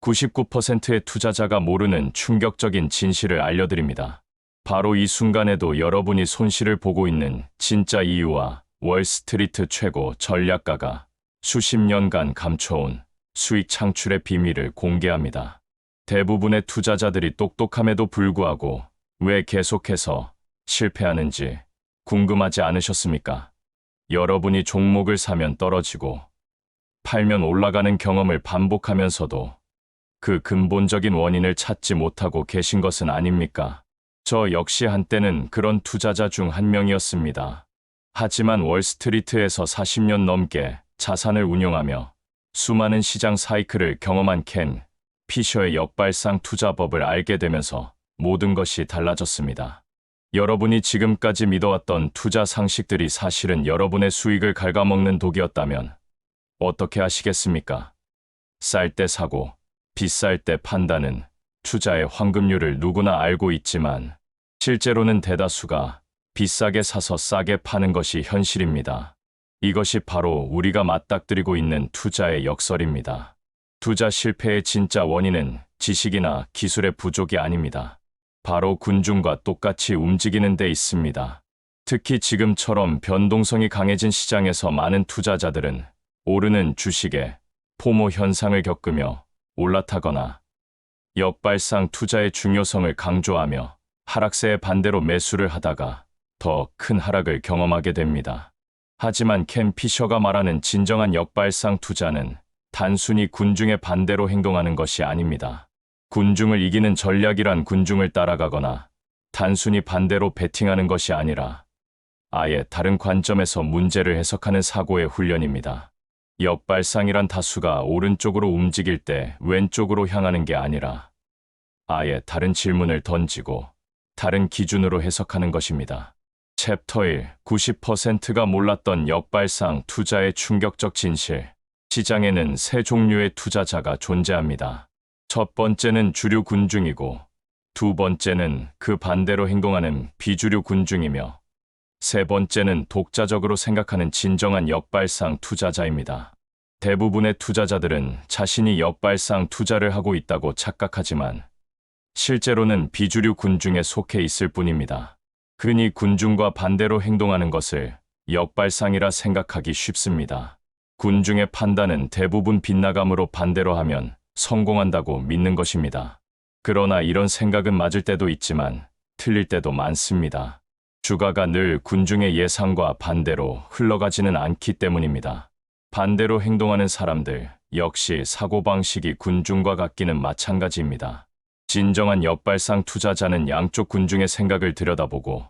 99%의 투자자가 모르는 충격적인 진실을 알려드립니다. 바로 이 순간에도 여러분이 손실을 보고 있는 진짜 이유와 월스트리트 최고 전략가가 수십 년간 감춰온 수익 창출의 비밀을 공개합니다. 대부분의 투자자들이 똑똑함에도 불구하고 왜 계속해서 실패하는지 궁금하지 않으셨습니까? 여러분이 종목을 사면 떨어지고 팔면 올라가는 경험을 반복하면서도 그 근본적인 원인을 찾지 못하고 계신 것은 아닙니까? 저 역시 한때는 그런 투자자 중 한 명이었습니다. 하지만 월스트리트에서 40년 넘게 자산을 운용하며 수많은 시장 사이클을 경험한 켄 피셔의 역발상 투자법을 알게 되면서 모든 것이 달라졌습니다. 여러분이 지금까지 믿어왔던 투자 상식들이 사실은 여러분의 수익을 갉아먹는 독이었다면 어떻게 하시겠습니까? 쌀 때 사고 비쌀 때 판다는 투자의 황금률을 누구나 알고 있지만 실제로는 대다수가 비싸게 사서 싸게 파는 것이 현실입니다. 이것이 바로 우리가 맞닥뜨리고 있는 투자의 역설입니다. 투자 실패의 진짜 원인은 지식이나 기술의 부족이 아닙니다. 바로 군중과 똑같이 움직이는 데 있습니다. 특히 지금처럼 변동성이 강해진 시장에서 많은 투자자들은 오르는 주식에 포모 현상을 겪으며 올라타거나 역발상 투자의 중요성을 강조하며 하락세에 반대로 매수를 하다가 더 큰 하락을 경험하게 됩니다. 하지만 켄 피셔가 말하는 진정한 역발상 투자는 단순히 군중의 반대로 행동하는 것이 아닙니다. 군중을 이기는 전략이란 군중을 따라가거나 단순히 반대로 베팅하는 것이 아니라 아예 다른 관점에서 문제를 해석하는 사고의 훈련입니다. 역발상이란 다수가 오른쪽으로 움직일 때 왼쪽으로 향하는 게 아니라 아예 다른 질문을 던지고 다른 기준으로 해석하는 것입니다. 챕터 1. 90%가 몰랐던 역발상 투자의 충격적 진실. 시장에는 세 종류의 투자자가 존재합니다. 첫 번째는 주류 군중이고, 두 번째는 그 반대로 행동하는 비주류 군중이며, 세 번째는 독자적으로 생각하는 진정한 역발상 투자자입니다. 대부분의 투자자들은 자신이 역발상 투자를 하고 있다고 착각하지만 실제로는 비주류 군중에 속해 있을 뿐입니다. 흔히 군중과 반대로 행동하는 것을 역발상이라 생각하기 쉽습니다. 군중의 판단은 대부분 빗나감으로 반대로 하면 성공한다고 믿는 것입니다. 그러나 이런 생각은 맞을 때도 있지만 틀릴 때도 많습니다. 주가가 늘 군중의 예상과 반대로 흘러가지는 않기 때문입니다. 반대로 행동하는 사람들 역시 사고방식이 군중과 같기는 마찬가지입니다. 진정한 역발상 투자자는 양쪽 군중의 생각을 들여다보고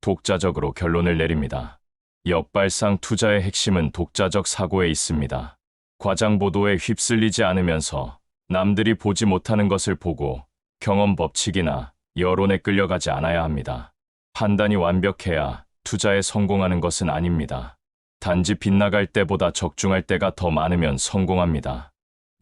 독자적으로 결론을 내립니다. 역발상 투자의 핵심은 독자적 사고에 있습니다. 과장 보도에 휩쓸리지 않으면서 남들이 보지 못하는 것을 보고 경험 법칙이나 여론에 끌려가지 않아야 합니다. 판단이 완벽해야 투자에 성공하는 것은 아닙니다. 단지 빗나갈 때보다 적중할 때가 더 많으면 성공합니다.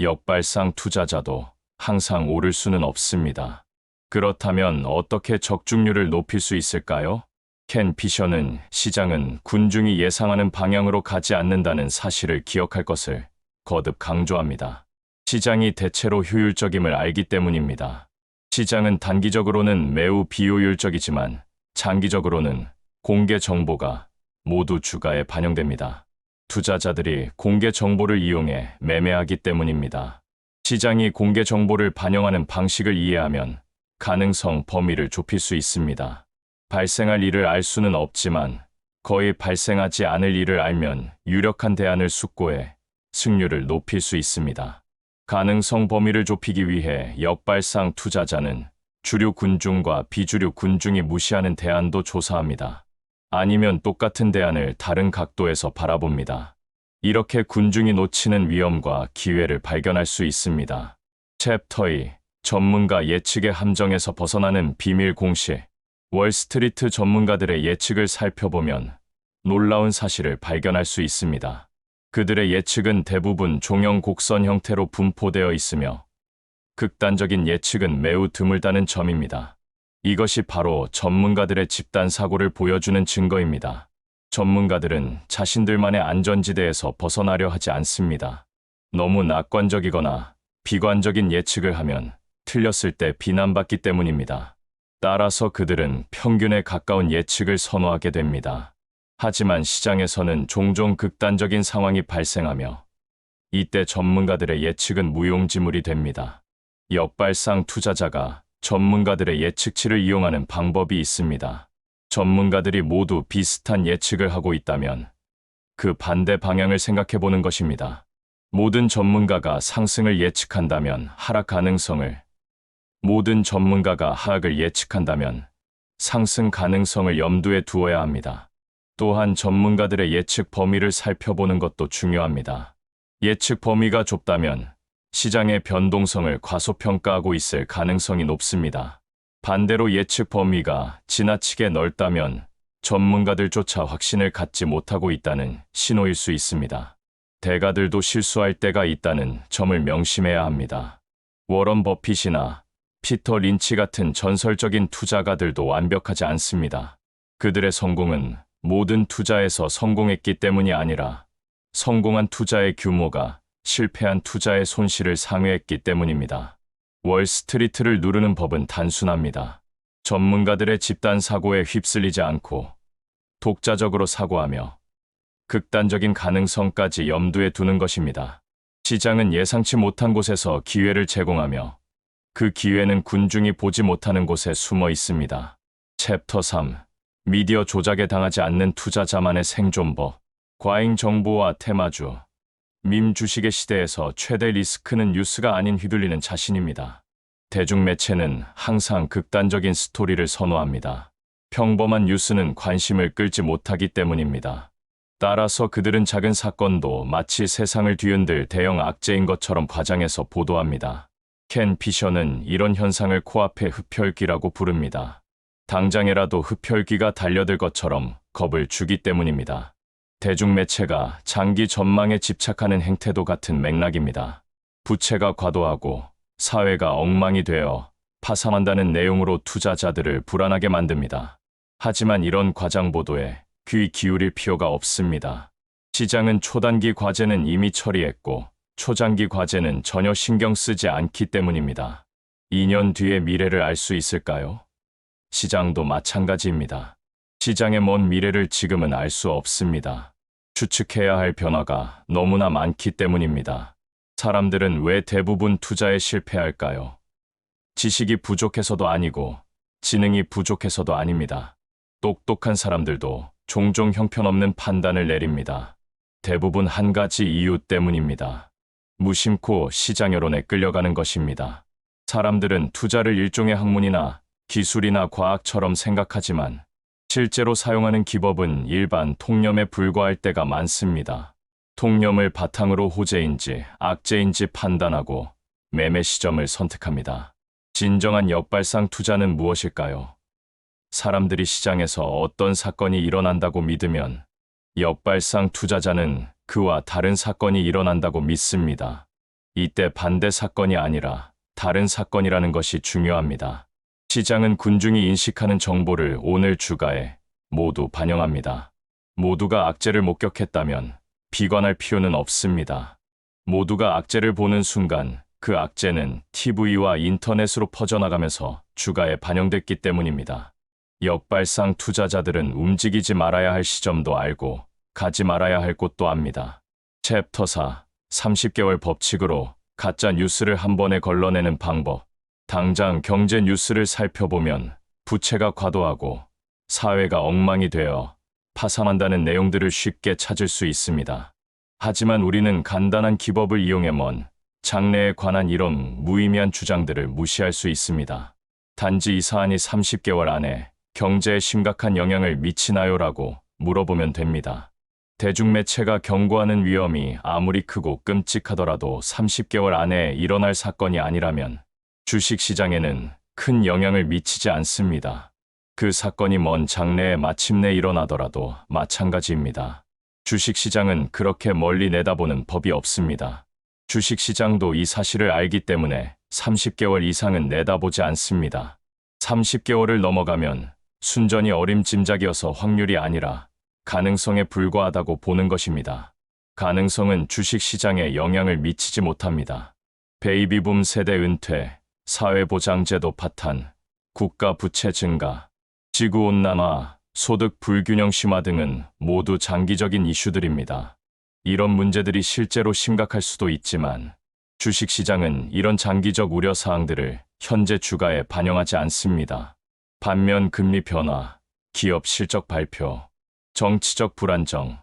역발상 투자자도 항상 오를 수는 없습니다. 그렇다면 어떻게 적중률을 높일 수 있을까요? 켄 피셔는 시장은 군중이 예상하는 방향으로 가지 않는다는 사실을 기억할 것을 거듭 강조합니다. 시장이 대체로 효율적임을 알기 때문입니다. 시장은 단기적으로는 매우 비효율적이지만 장기적으로는 공개 정보가 모두 주가에 반영됩니다. 투자자들이 공개 정보를 이용해 매매하기 때문입니다. 시장이 공개 정보를 반영하는 방식을 이해하면 가능성 범위를 좁힐 수 있습니다. 발생할 일을 알 수는 없지만 거의 발생하지 않을 일을 알면 유력한 대안을 숙고해 승률을 높일 수 있습니다. 가능성 범위를 좁히기 위해 역발상 투자자는 주류 군중과 비주류 군중이 무시하는 대안도 조사합니다. 아니면 똑같은 대안을 다른 각도에서 바라봅니다. 이렇게 군중이 놓치는 위험과 기회를 발견할 수 있습니다. 챕터 2. 전문가 예측의 함정에서 벗어나는 비밀 공식. 월스트리트 전문가들의 예측을 살펴보면 놀라운 사실을 발견할 수 있습니다. 그들의 예측은 대부분 종형 곡선 형태로 분포되어 있으며 극단적인 예측은 매우 드물다는 점입니다. 이것이 바로 전문가들의 집단 사고를 보여주는 증거입니다. 전문가들은 자신들만의 안전지대에서 벗어나려 하지 않습니다. 너무 낙관적이거나 비관적인 예측을 하면 틀렸을 때 비난받기 때문입니다. 따라서 그들은 평균에 가까운 예측을 선호하게 됩니다. 하지만 시장에서는 종종 극단적인 상황이 발생하며 이때 전문가들의 예측은 무용지물이 됩니다. 역발상 투자자가 전문가들의 예측치를 이용하는 방법이 있습니다. 전문가들이 모두 비슷한 예측을 하고 있다면 그 반대 방향을 생각해 보는 것입니다. 모든 전문가가 상승을 예측한다면 하락 가능성을, 모든 전문가가 하락을 예측한다면 상승 가능성을 염두에 두어야 합니다. 또한 전문가들의 예측 범위를 살펴보는 것도 중요합니다. 예측 범위가 좁다면 시장의 변동성을 과소평가하고 있을 가능성이 높습니다. 반대로 예측 범위가 지나치게 넓다면 전문가들조차 확신을 갖지 못하고 있다는 신호일 수 있습니다. 대가들도 실수할 때가 있다는 점을 명심해야 합니다. 워런 버핏이나 피터 린치 같은 전설적인 투자가들도 완벽하지 않습니다. 그들의 성공은 모든 투자에서 성공했기 때문이 아니라 성공한 투자의 규모가 실패한 투자의 손실을 상회했기 때문입니다. 월스트리트를 누르는 법은 단순합니다. 전문가들의 집단 사고에 휩쓸리지 않고 독자적으로 사고하며 극단적인 가능성까지 염두에 두는 것입니다. 시장은 예상치 못한 곳에서 기회를 제공하며 그 기회는 군중이 보지 못하는 곳에 숨어 있습니다. 챕터 3. 미디어 조작에 당하지 않는 투자자만의 생존법. 과잉 정보와 테마주. 밈 주식의 시대에서 최대 리스크는 뉴스가 아닌 휘둘리는 자신입니다. 대중매체는 항상 극단적인 스토리를 선호합니다. 평범한 뉴스는 관심을 끌지 못하기 때문입니다. 따라서 그들은 작은 사건도 마치 세상을 뒤흔들 대형 악재인 것처럼 과장해서 보도합니다. 켄 피셔는 이런 현상을 코앞의 흡혈귀라고 부릅니다. 당장에라도 흡혈귀가 달려들 것처럼 겁을 주기 때문입니다. 대중매체가 장기 전망에 집착하는 행태도 같은 맥락입니다. 부채가 과도하고 사회가 엉망이 되어 파산한다는 내용으로 투자자들을 불안하게 만듭니다. 하지만 이런 과장 보도에 귀 기울일 필요가 없습니다. 시장은 초단기 과제는 이미 처리했고 초장기 과제는 전혀 신경 쓰지 않기 때문입니다. 2년 뒤의 미래를 알 수 있을까요? 시장도 마찬가지입니다. 시장의 먼 미래를 지금은 알 수 없습니다. 추측해야 할 변화가 너무나 많기 때문입니다. 사람들은 왜 대부분 투자에 실패할까요? 지식이 부족해서도 아니고 지능이 부족해서도 아닙니다. 똑똑한 사람들도 종종 형편없는 판단을 내립니다. 대부분 한 가지 이유 때문입니다. 무심코 시장 여론에 끌려가는 것입니다. 사람들은 투자를 일종의 학문이나 기술이나 과학처럼 생각하지만 실제로 사용하는 기법은 일반 통념에 불과할 때가 많습니다. 통념을 바탕으로 호재인지 악재인지 판단하고 매매 시점을 선택합니다. 진정한 역발상 투자는 무엇일까요? 사람들이 시장에서 어떤 사건이 일어난다고 믿으면 역발상 투자자는 그와 다른 사건이 일어난다고 믿습니다. 이때 반대 사건이 아니라 다른 사건이라는 것이 중요합니다. 시장은 군중이 인식하는 정보를 오늘 주가에 모두 반영합니다. 모두가 악재를 목격했다면 비관할 필요는 없습니다. 모두가 악재를 보는 순간 그 악재는 TV와 인터넷으로 퍼져나가면서 주가에 반영됐기 때문입니다. 역발상 투자자들은 움직이지 말아야 할 시점도 알고 가지 말아야 할 곳도 압니다. 챕터 4. 30개월 법칙으로 가짜 뉴스를 한 번에 걸러내는 방법. 당장 경제 뉴스를 살펴보면 부채가 과도하고 사회가 엉망이 되어 파산한다는 내용들을 쉽게 찾을 수 있습니다. 하지만 우리는 간단한 기법을 이용해 먼 장래에 관한 이런 무의미한 주장들을 무시할 수 있습니다. 단지 이 사안이 30개월 안에 경제에 심각한 영향을 미치나요라고 물어보면 됩니다. 대중매체가 경고하는 위험이 아무리 크고 끔찍하더라도 30개월 안에 일어날 사건이 아니라면 주식시장에는 큰 영향을 미치지 않습니다. 그 사건이 먼 장래에 마침내 일어나더라도 마찬가지입니다. 주식시장은 그렇게 멀리 내다보는 법이 없습니다. 주식시장도 이 사실을 알기 때문에 30개월 이상은 내다보지 않습니다. 30개월을 넘어가면 순전히 어림짐작이어서 확률이 아니라 가능성에 불과하다고 보는 것입니다. 가능성은 주식시장에 영향을 미치지 못합니다. 베이비붐 세대 은퇴, 사회보장제도 파탄, 국가 부채 증가, 지구온난화, 소득 불균형 심화 등은 모두 장기적인 이슈들입니다. 이런 문제들이 실제로 심각할 수도 있지만 주식시장은 이런 장기적 우려 사항들을 현재 주가에 반영하지 않습니다. 반면 금리 변화, 기업 실적 발표, 정치적 불안정,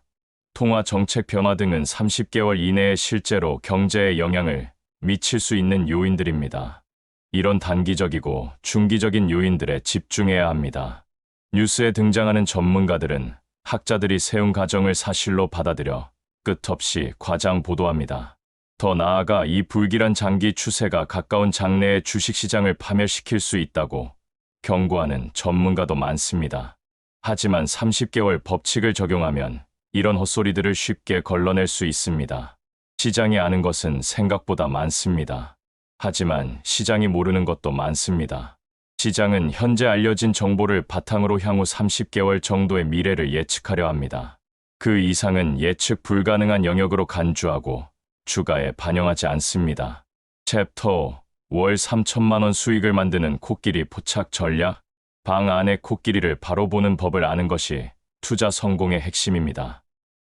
통화 정책 변화 등은 30개월 이내에 실제로 경제에 영향을 미칠 수 있는 요인들입니다. 이런 단기적이고 중기적인 요인들에 집중해야 합니다. 뉴스에 등장하는 전문가들은 학자들이 세운 가정을 사실로 받아들여 끝없이 과장 보도합니다. 더 나아가 이 불길한 장기 추세가 가까운 장래의 주식시장을 파멸시킬 수 있다고 경고하는 전문가도 많습니다. 하지만 30개월 법칙을 적용하면 이런 헛소리들을 쉽게 걸러낼 수 있습니다. 시장이 아는 것은 생각보다 많습니다. 하지만 시장이 모르는 것도 많습니다. 시장은 현재 알려진 정보를 바탕으로 향후 30개월 정도의 미래를 예측하려 합니다. 그 이상은 예측 불가능한 영역으로 간주하고 주가에 반영하지 않습니다. 챕터 5. 월 3천만 원 수익을 만드는 코끼리 포착 전략. 방 안의 코끼리를 바로 보는 법을 아는 것이 투자 성공의 핵심입니다.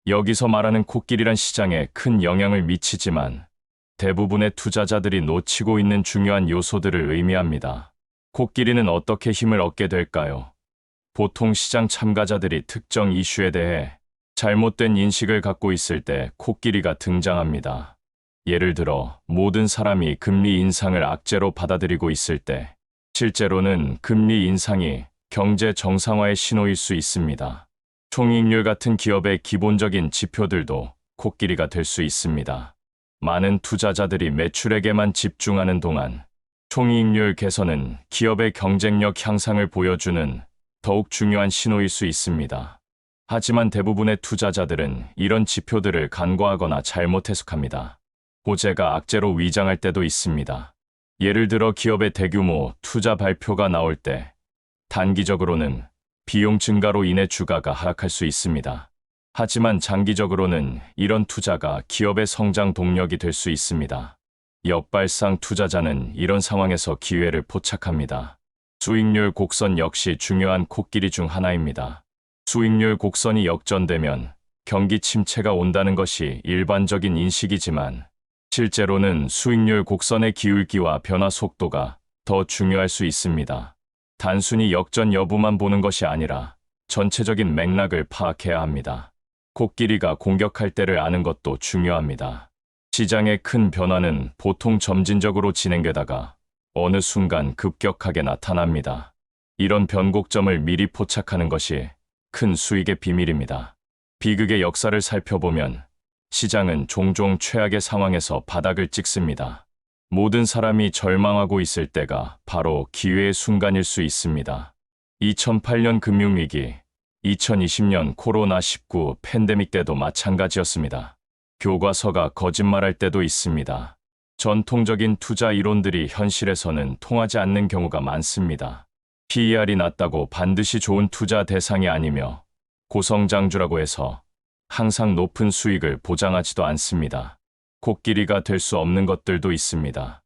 여기서 말하는 코끼리란 시장에 큰 영향을 미치지만 대부분의 투자자들이 놓치고 있는 중요한 요소들을 의미합니다. 코끼리는 어떻게 힘을 얻게 될까요? 보통 시장 참가자들이 특정 이슈에 대해 잘못된 인식을 갖고 있을 때 코끼리가 등장합니다. 예를 들어 모든 사람이 금리 인상을 악재로 받아들이고 있을 때 실제로는 금리 인상이 경제 정상화의 신호일 수 있습니다. 총이익률 같은 기업의 기본적인 지표들도 코끼리가 될 수 있습니다. 많은 투자자들이 매출액에만 집중하는 동안 총이익률 개선은 기업의 경쟁력 향상을 보여주는 더욱 중요한 신호일 수 있습니다. 하지만 대부분의 투자자들은 이런 지표들을 간과하거나 잘못 해석합니다. 호재가 악재로 위장할 때도 있습니다. 예를 들어 기업의 대규모 투자 발표가 나올 때 단기적으로는 비용 증가로 인해 주가가 하락할 수 있습니다. 하지만 장기적으로는 이런 투자가 기업의 성장 동력이 될 수 있습니다. 역발상 투자자는 이런 상황에서 기회를 포착합니다. 수익률 곡선 역시 중요한 코끼리 중 하나입니다. 수익률 곡선이 역전되면 경기 침체가 온다는 것이 일반적인 인식이지만 실제로는 수익률 곡선의 기울기와 변화 속도가 더 중요할 수 있습니다. 단순히 역전 여부만 보는 것이 아니라 전체적인 맥락을 파악해야 합니다. 코끼리가 공격할 때를 아는 것도 중요합니다. 시장의 큰 변화는 보통 점진적으로 진행되다가 어느 순간 급격하게 나타납니다. 이런 변곡점을 미리 포착하는 것이 큰 수익의 비밀입니다. 비극의 역사를 살펴보면 시장은 종종 최악의 상황에서 바닥을 찍습니다. 모든 사람이 절망하고 있을 때가 바로 기회의 순간일 수 있습니다. 2008년 금융위기, 2020년 코로나19 팬데믹 때도 마찬가지였습니다. 교과서가 거짓말할 때도 있습니다. 전통적인 투자 이론들이 현실에서는 통하지 않는 경우가 많습니다. PER이 낮다고 반드시 좋은 투자 대상이 아니며 고성장주라고 해서 항상 높은 수익을 보장하지도 않습니다. 코끼리가 될 수 없는 것들도 있습니다.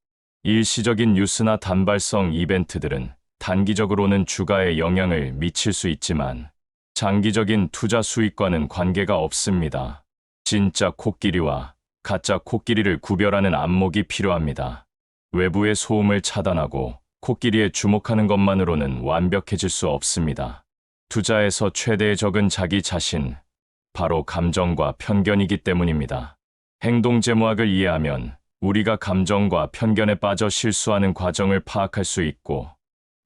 일시적인 뉴스나 단발성 이벤트들은 단기적으로는 주가에 영향을 미칠 수 있지만 장기적인 투자 수익과는 관계가 없습니다. 진짜 코끼리와 가짜 코끼리를 구별하는 안목이 필요합니다. 외부의 소음을 차단하고 코끼리에 주목하는 것만으로는 완벽해질 수 없습니다. 투자에서 최대의 적은 자기 자신, 바로 감정과 편견이기 때문입니다. 행동제모학을 이해하면 우리가 감정과 편견에 빠져 실수하는 과정을 파악할 수 있고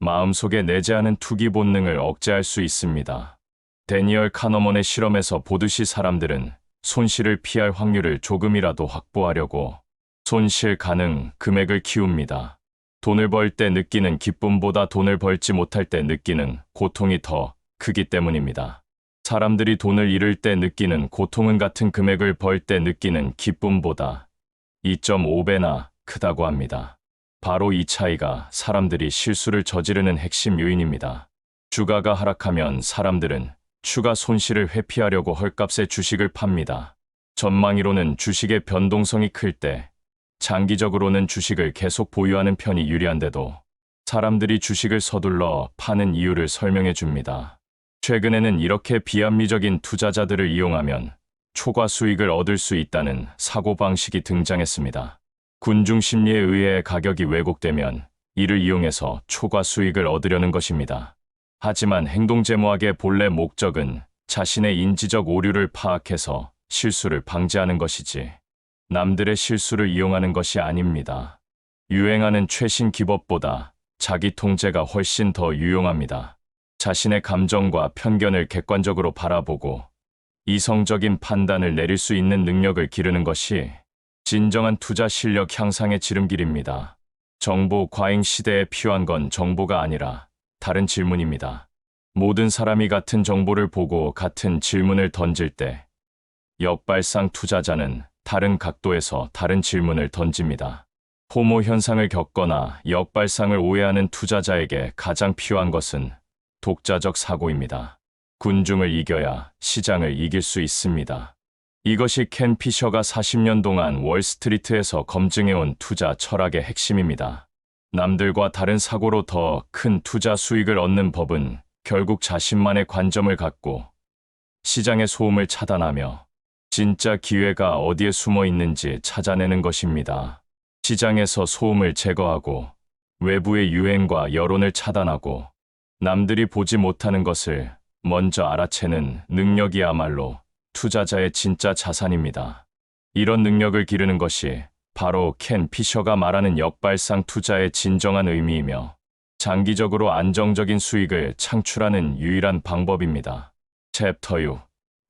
마음속에 내재하는 투기 본능을 억제할 수 있습니다. 데니얼 카너먼의 실험에서 보듯이 사람들은 손실을 피할 확률을 조금이라도 확보하려고 손실 가능 금액을 키웁니다. 돈을 벌 때 느끼는 기쁨보다 돈을 벌지 못할 때 느끼는 고통이 더 크기 때문입니다. 사람들이 돈을 잃을 때 느끼는 고통은 같은 금액을 벌 때 느끼는 기쁨보다 2.5배나 크다고 합니다. 바로 이 차이가 사람들이 실수를 저지르는 핵심 요인입니다. 주가가 하락하면 사람들은 추가 손실을 회피하려고 헐값에 주식을 팝니다. 전망이론은 주식의 변동성이 클 때 장기적으로는 주식을 계속 보유하는 편이 유리한데도 사람들이 주식을 서둘러 파는 이유를 설명해 줍니다. 최근에는 이렇게 비합리적인 투자자들을 이용하면 초과 수익을 얻을 수 있다는 사고방식이 등장했습니다. 군중 심리에 의해 가격이 왜곡되면 이를 이용해서 초과 수익을 얻으려는 것입니다. 하지만 행동제모학의 본래 목적은 자신의 인지적 오류를 파악해서 실수를 방지하는 것이지 남들의 실수를 이용하는 것이 아닙니다. 유행하는 최신 기법보다 자기 통제가 훨씬 더 유용합니다. 자신의 감정과 편견을 객관적으로 바라보고 이성적인 판단을 내릴 수 있는 능력을 기르는 것이 진정한 투자 실력 향상의 지름길입니다. 정보 과잉 시대에 필요한 건 정보가 아니라 다른 질문입니다. 모든 사람이 같은 정보를 보고 같은 질문을 던질 때 역발상 투자자는 다른 각도에서 다른 질문을 던집니다. 포모 현상을 겪거나 역발상을 오해하는 투자자에게 가장 필요한 것은 독자적 사고입니다. 군중을 이겨야 시장을 이길 수 있습니다. 이것이 켄 피셔가 40년 동안 월스트리트에서 검증해온 투자 철학의 핵심입니다. 남들과 다른 사고로 더 큰 투자 수익을 얻는 법은 결국 자신만의 관점을 갖고 시장의 소음을 차단하며 진짜 기회가 어디에 숨어 있는지 찾아내는 것입니다. 시장에서 소음을 제거하고 외부의 유행과 여론을 차단하고 남들이 보지 못하는 것을 먼저 알아채는 능력이야말로 투자자의 진짜 자산입니다. 이런 능력을 기르는 것이 바로 켄 피셔가 말하는 역발상 투자의 진정한 의미이며 장기적으로 안정적인 수익을 창출하는 유일한 방법입니다. 챕터 6.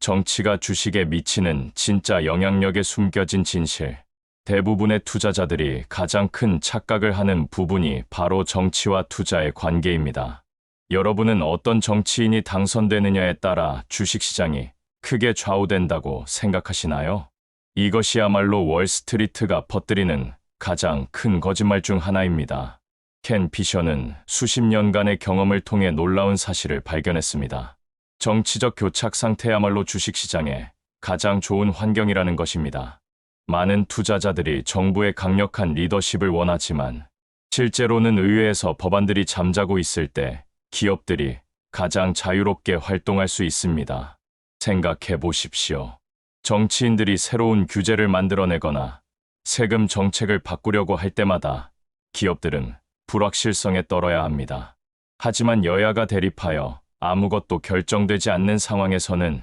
정치가 주식에 미치는 진짜 영향력에 숨겨진 진실. 대부분의 투자자들이 가장 큰 착각을 하는 부분이 바로 정치와 투자의 관계입니다. 여러분은 어떤 정치인이 당선되느냐에 따라 주식시장이 크게 좌우된다고 생각하시나요? 이것이야말로 월스트리트가 퍼뜨리는 가장 큰 거짓말 중 하나입니다. 켄 피셔는 수십 년간의 경험을 통해 놀라운 사실을 발견했습니다. 정치적 교착 상태야말로 주식시장에 가장 좋은 환경이라는 것입니다. 많은 투자자들이 정부의 강력한 리더십을 원하지만 실제로는 의회에서 법안들이 잠자고 있을 때 기업들이 가장 자유롭게 활동할 수 있습니다. 생각해 보십시오. 정치인들이 새로운 규제를 만들어내거나 세금 정책을 바꾸려고 할 때마다 기업들은 불확실성에 떨어야 합니다. 하지만 여야가 대립하여 아무것도 결정되지 않는 상황에서는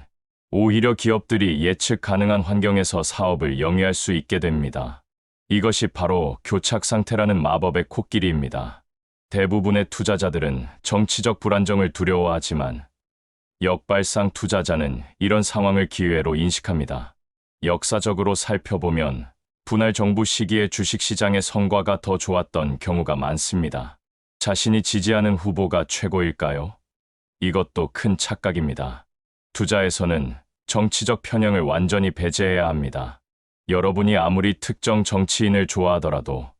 오히려 기업들이 예측 가능한 환경에서 사업을 영위할 수 있게 됩니다. 이것이 바로 교착 상태라는 마법의 코끼리입니다. 대부분의 투자자들은 정치적 불안정을 두려워하지만 역발상 투자자는 이런 상황을 기회로 인식합니다. 역사적으로 살펴보면 분할 정부 시기에 주식시장의 성과가 더 좋았던 경우가 많습니다. 자신이 지지하는 후보가 최고일까요? 이것도 큰 착각입니다. 투자에서는 정치적 편향을 완전히 배제해야 합니다. 여러분이 아무리 특정 정치인을 좋아하더라도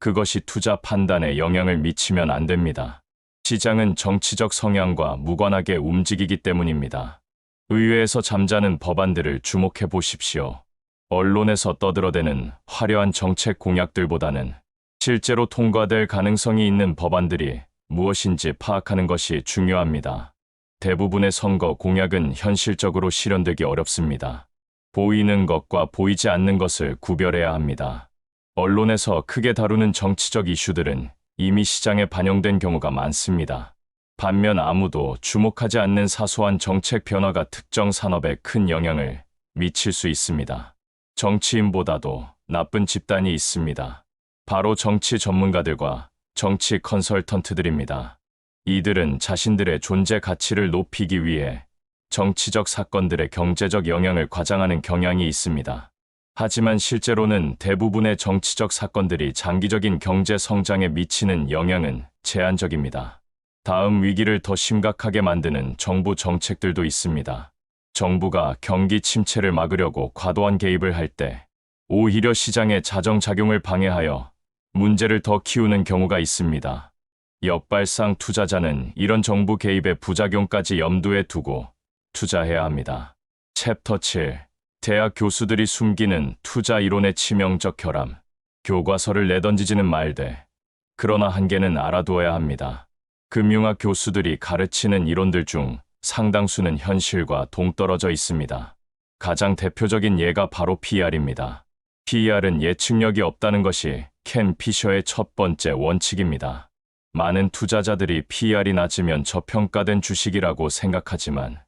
그것이 투자 판단에 영향을 미치면 안 됩니다. 시장은 정치적 성향과 무관하게 움직이기 때문입니다. 의회에서 잠자는 법안들을 주목해 보십시오. 언론에서 떠들어대는 화려한 정책 공약들보다는 실제로 통과될 가능성이 있는 법안들이 무엇인지 파악하는 것이 중요합니다. 대부분의 선거 공약은 현실적으로 실현되기 어렵습니다. 보이는 것과 보이지 않는 것을 구별해야 합니다. 언론에서 크게 다루는 정치적 이슈들은 이미 시장에 반영된 경우가 많습니다. 반면 아무도 주목하지 않는 사소한 정책 변화가 특정 산업에 큰 영향을 미칠 수 있습니다. 정치인보다도 나쁜 집단이 있습니다. 바로 정치 전문가들과 정치 컨설턴트들입니다. 이들은 자신들의 존재 가치를 높이기 위해 정치적 사건들의 경제적 영향을 과장하는 경향이 있습니다. 하지만 실제로는 대부분의 정치적 사건들이 장기적인 경제 성장에 미치는 영향은 제한적입니다. 다음 위기를 더 심각하게 만드는 정부 정책들도 있습니다. 정부가 경기 침체를 막으려고 과도한 개입을 할 때 오히려 시장의 자정작용을 방해하여 문제를 더 키우는 경우가 있습니다. 역발상 투자자는 이런 정부 개입의 부작용까지 염두에 두고 투자해야 합니다. 챕터 7. 대학 교수들이 숨기는 투자 이론의 치명적 결함. 교과서를 내던지지는 말되 그러나 한계는 알아두어야 합니다. 금융학 교수들이 가르치는 이론들 중 상당수는 현실과 동떨어져 있습니다. 가장 대표적인 예가 바로 PER입니다. PER은 예측력이 없다는 것이 켄 피셔의 첫 번째 원칙입니다. 많은 투자자들이 PER이 낮으면 저평가된 주식이라고 생각하지만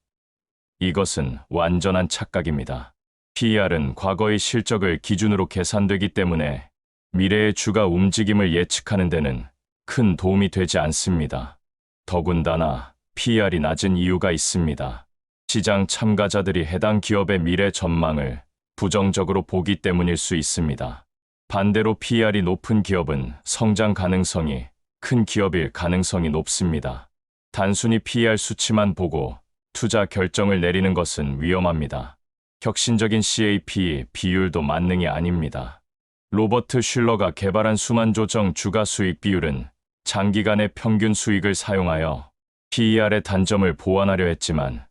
이것은 완전한 착각입니다. PER은 과거의 실적을 기준으로 계산되기 때문에 미래의 주가 움직임을 예측하는 데는 큰 도움이 되지 않습니다. 더군다나 PER이 낮은 이유가 있습니다. 시장 참가자들이 해당 기업의 미래 전망을 부정적으로 보기 때문일 수 있습니다. 반대로 PER이 높은 기업은 성장 가능성이 큰 기업일 가능성이 높습니다. 단순히 PER 수치만 보고 투자 결정을 내리는 것은 위험합니다. 혁신적인 CAPE 비율도 만능이 아닙니다. 로버트 슐러가 개발한 수만 조정 주가 수익 비율은 장기간의 평균 수익을 사용하여 PER의 단점을 보완하려 했지만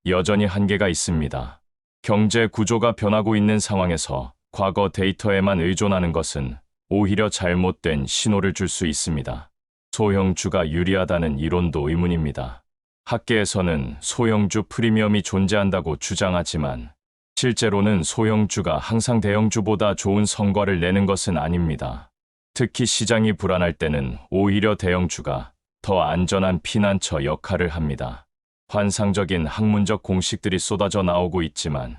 여전히 한계가 있습니다. 경제 구조가 변하고 있는 상황에서 과거 데이터에만 의존하는 것은 오히려 잘못된 신호를 줄 수 있습니다. 소형주가 유리하다는 이론도 의문입니다. 학계에서는 소형주 프리미엄이 존재한다고 주장하지만 실제로는 소형주가 항상 대형주보다 좋은 성과를 내는 것은 아닙니다. 특히 시장이 불안할 때는 오히려 대형주가 더 안전한 피난처 역할을 합니다. 환상적인 학문적 공식들이 쏟아져 나오고 있지만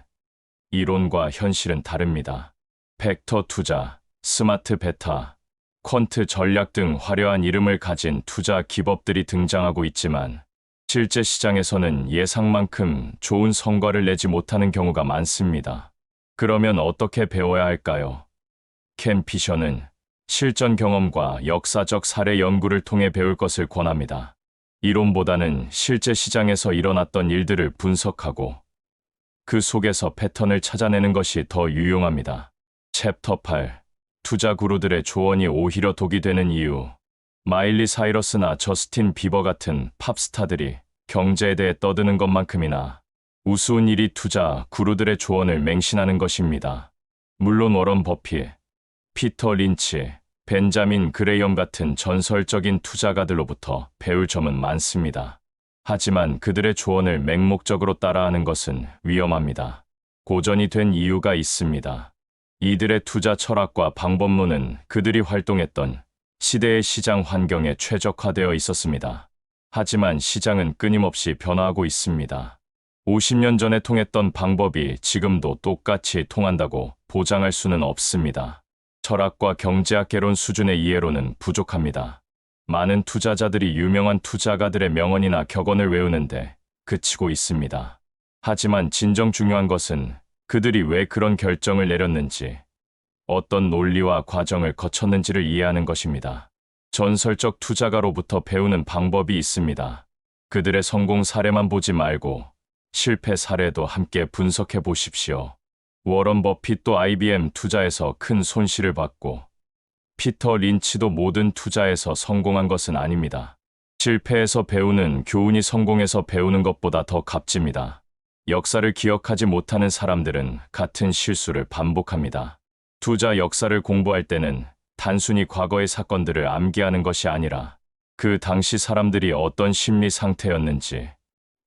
이론과 현실은 다릅니다. 벡터 투자, 스마트 베타, 퀀트 전략 등 화려한 이름을 가진 투자 기법들이 등장하고 있지만 실제 시장에서는 예상만큼 좋은 성과를 내지 못하는 경우가 많습니다. 그러면 어떻게 배워야 할까요? 켄 피셔는 실전 경험과 역사적 사례 연구를 통해 배울 것을 권합니다. 이론보다는 실제 시장에서 일어났던 일들을 분석하고 그 속에서 패턴을 찾아내는 것이 더 유용합니다. 챕터 8. 투자 구루들의 조언이 오히려 독이 되는 이유. 마일리 사이러스나 저스틴 비버 같은 팝스타들이 경제에 대해 떠드는 것만큼이나 우스운 일이 투자 구루들의 조언을 맹신하는 것입니다. 물론 워런 버핏, 피터 린치, 벤자민 그레이엄 같은 전설적인 투자가들로부터 배울 점은 많습니다. 하지만 그들의 조언을 맹목적으로 따라하는 것은 위험합니다. 고전이 된 이유가 있습니다. 이들의 투자 철학과 방법론은 그들이 활동했던 시대의 시장 환경에 최적화되어 있었습니다. 하지만 시장은 끊임없이 변화하고 있습니다. 50년 전에 통했던 방법이 지금도 똑같이 통한다고 보장할 수는 없습니다. 철학과 경제학 개론 수준의 이해로는 부족합니다. 많은 투자자들이 유명한 투자가들의 명언이나 격언을 외우는데 그치고 있습니다. 하지만 진정 중요한 것은 그들이 왜 그런 결정을 내렸는지, 어떤 논리와 과정을 거쳤는지를 이해하는 것입니다. 전설적 투자가로부터 배우는 방법이 있습니다. 그들의 성공 사례만 보지 말고 실패 사례도 함께 분석해 보십시오. 워런 버핏도 IBM 투자에서 큰 손실을 봤고 피터 린치도 모든 투자에서 성공한 것은 아닙니다. 실패에서 배우는 교훈이 성공에서 배우는 것보다 더 값집니다. 역사를 기억하지 못하는 사람들은 같은 실수를 반복합니다. 투자 역사를 공부할 때는 단순히 과거의 사건들을 암기하는 것이 아니라 그 당시 사람들이 어떤 심리 상태였는지,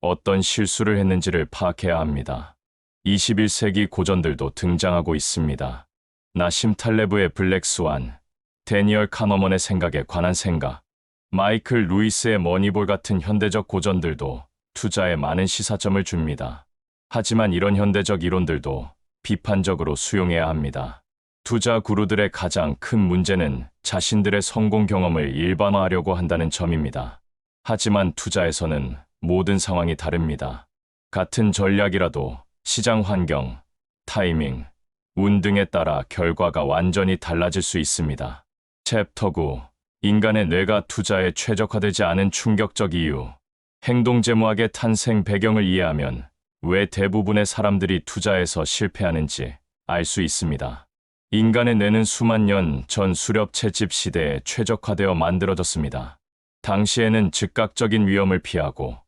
어떤 실수를 했는지를 파악해야 합니다. 21세기 고전들도 등장하고 있습니다. 나심 탈레브의 블랙스완, 데니얼 카너먼의 생각에 관한 생각, 마이클 루이스의 머니볼 같은 현대적 고전들도 투자에 많은 시사점을 줍니다. 하지만 이런 현대적 이론들도 비판적으로 수용해야 합니다. 투자 구루들의 가장 큰 문제는 자신들의 성공 경험을 일반화하려고 한다는 점입니다. 하지만 투자에서는 모든 상황이 다릅니다. 같은 전략이라도 시장 환경, 타이밍, 운 등에 따라 결과가 완전히 달라질 수 있습니다. 챕터 9. 인간의 뇌가 투자에 최적화되지 않은 충격적 이유. 행동재무학의 탄생 배경을 이해하면 왜 대부분의 사람들이 투자에서 실패하는지 알 수 있습니다. 인간의 뇌는 수만 년 전 수렵 채집 시대에 최적화되어 만들어졌습니다. 당시에는 즉각적인 위험을 피하고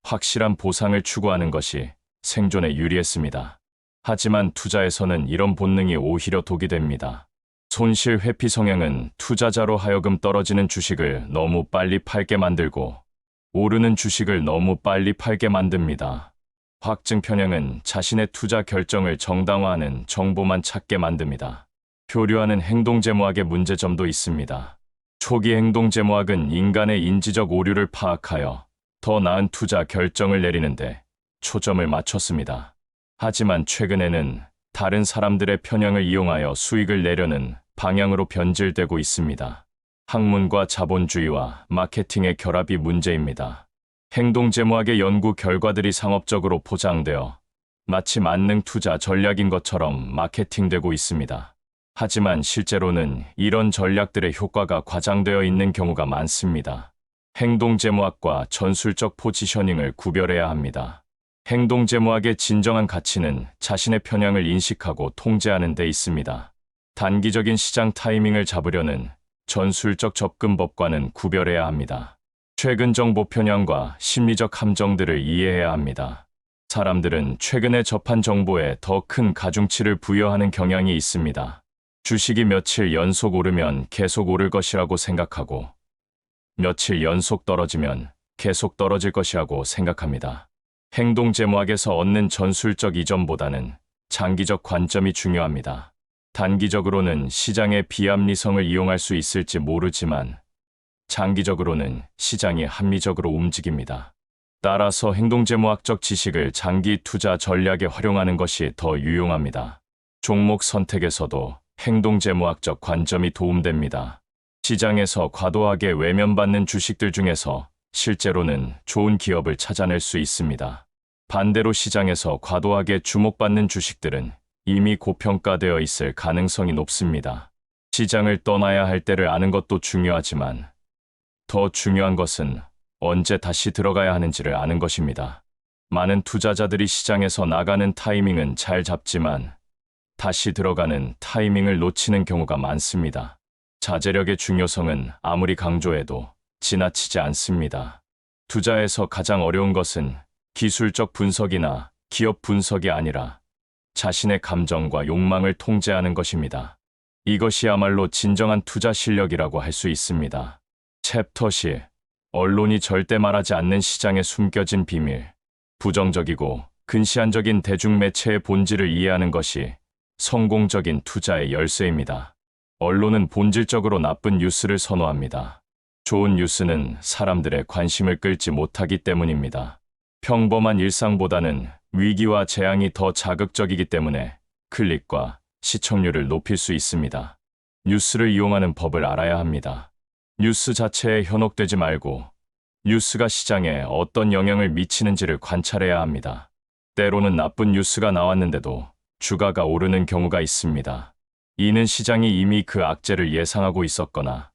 확실한 보상을 추구하는 것이 생존에 유리했습니다. 하지만 투자에서는 이런 본능이 오히려 독이 됩니다. 손실 회피 성향은 투자자로 하여금 떨어지는 주식을 너무 빨리 팔게 만들고 오르는 주식을 너무 빨리 팔게 만듭니다. 확증 편향은 자신의 투자 결정을 정당화하는 정보만 찾게 만듭니다. 표류하는 행동제모학의 문제점도 있습니다. 초기 행동제모학은 인간의 인지적 오류를 파악하여 더 나은 투자 결정을 내리는데 초점을 맞췄습니다. 하지만 최근에는 다른 사람들의 편향을 이용하여 수익을 내려는 방향으로 변질되고 있습니다. 학문과 자본주의와 마케팅의 결합이 문제입니다. 행동제모학의 연구 결과들이 상업적으로 포장되어 마치 만능 투자 전략인 것처럼 마케팅되고 있습니다. 하지만 실제로는 이런 전략들의 효과가 과장되어 있는 경우가 많습니다. 행동제모학과 전술적 포지셔닝을 구별해야 합니다. 행동제모학의 진정한 가치는 자신의 편향을 인식하고 통제하는 데 있습니다. 단기적인 시장 타이밍을 잡으려는 전술적 접근법과는 구별해야 합니다. 최근 정보 편향과 심리적 함정들을 이해해야 합니다. 사람들은 최근에 접한 정보에 더 큰 가중치를 부여하는 경향이 있습니다. 주식이 며칠 연속 오르면 계속 오를 것이라고 생각하고 며칠 연속 떨어지면 계속 떨어질 것이라고 생각합니다. 행동제모학에서 얻는 전술적 이점보다는 장기적 관점이 중요합니다. 단기적으로는 시장의 비합리성을 이용할 수 있을지 모르지만 장기적으로는 시장이 합리적으로 움직입니다. 따라서 행동제모학적 지식을 장기 투자 전략에 활용하는 것이 더 유용합니다. 종목 선택에서도 행동제모학적 관점이 도움됩니다. 시장에서 과도하게 외면받는 주식들 중에서 실제로는 좋은 기업을 찾아낼 수 있습니다. 반대로 시장에서 과도하게 주목받는 주식들은 이미 고평가되어 있을 가능성이 높습니다. 시장을 떠나야 할 때를 아는 것도 중요하지만 더 중요한 것은 언제 다시 들어가야 하는지를 아는 것입니다. 많은 투자자들이 시장에서 나가는 타이밍은 잘 잡지만 다시 들어가는 타이밍을 놓치는 경우가 많습니다. 자제력의 중요성은 아무리 강조해도 지나치지 않습니다. 투자에서 가장 어려운 것은 기술적 분석이나 기업 분석이 아니라 자신의 감정과 욕망을 통제하는 것입니다. 이것이야말로 진정한 투자 실력이라고 할 수 있습니다. 챕터 시 언론이 절대 말하지 않는 시장에 숨겨진 비밀. 부정적이고 근시안적인 대중매체의 본질을 이해하는 것이 성공적인 투자의 열쇠입니다. 언론은 본질적으로 나쁜 뉴스를 선호합니다. 좋은 뉴스는 사람들의 관심을 끌지 못하기 때문입니다. 평범한 일상보다는 위기와 재앙이 더 자극적이기 때문에 클릭과 시청률을 높일 수 있습니다. 뉴스를 이용하는 법을 알아야 합니다. 뉴스 자체에 현혹되지 말고 뉴스가 시장에 어떤 영향을 미치는지를 관찰해야 합니다. 때로는 나쁜 뉴스가 나왔는데도 주가가 오르는 경우가 있습니다. 이는 시장이 이미 그 악재를 예상하고 있었거나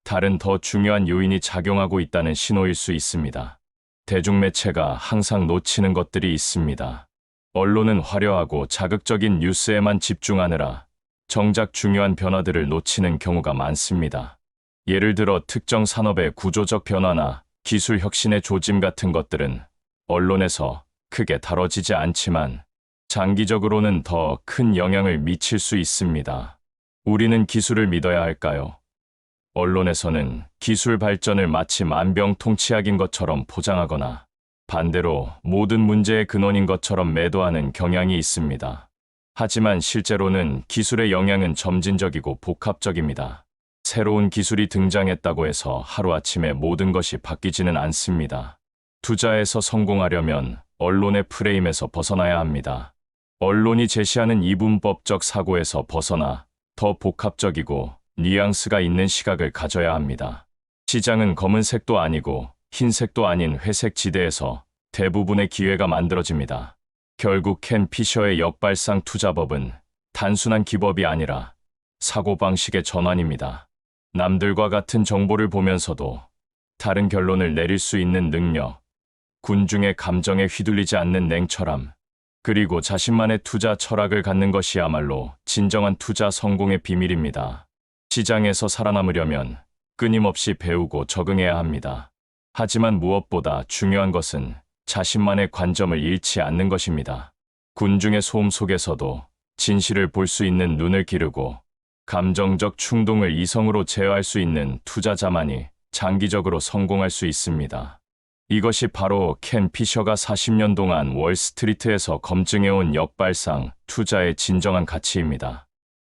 다른 더 중요한 요인이 작용하고 있다는 신호일 수 있습니다. 대중매체가 항상 놓치는 것들이 있습니다. 언론은 화려하고 자극적인 뉴스에만 집중하느라 정작 중요한 변화들을 놓치는 경우가 많습니다. 예를 들어 특정 산업의 구조적 변화나 기술 혁신의 조짐 같은 것들은 언론에서 크게 다뤄지지 않지만 장기적으로는 더 큰 영향을 미칠 수 있습니다. 우리는 기술을 믿어야 할까요? 언론에서는 기술 발전을 마치 만병통치약인 것처럼 포장하거나 반대로 모든 문제의 근원인 것처럼 매도하는 경향이 있습니다. 하지만 실제로는 기술의 영향은 점진적이고 복합적입니다. 새로운 기술이 등장했다고 해서 하루아침에 모든 것이 바뀌지는 않습니다. 투자에서 성공하려면 언론의 프레임에서 벗어나야 합니다. 언론이 제시하는 이분법적 사고에서 벗어나 더 복합적이고 뉘앙스가 있는 시각을 가져야 합니다. 시장은 검은색도 아니고 흰색도 아닌 회색 지대에서 대부분의 기회가 만들어집니다. 결국 켄 피셔의 역발상 투자법은 단순한 기법이 아니라 사고방식의 전환입니다. 남들과 같은 정보를 보면서도 다른 결론을 내릴 수 있는 능력, 군중의 감정에 휘둘리지 않는 냉철함, 그리고 자신만의 투자 철학을 갖는 것이야말로 진정한 투자 성공의 비밀입니다. 시장에서 살아남으려면 끊임없이 배우고 적응해야 합니다. 하지만 무엇보다 중요한 것은 자신만의 관점을 잃지 않는 것입니다. 군중의 소음 속에서도 진실을 볼 수 있는 눈을 기르고 감정적 충동을 이성으로 제어할 수 있는 투자자만이 장기적으로 성공할 수 있습니다. 이것이 바로 켄 피셔가 40년 동안 월스트리트에서 검증해온 역발상 투자의 진정한 가치입니다.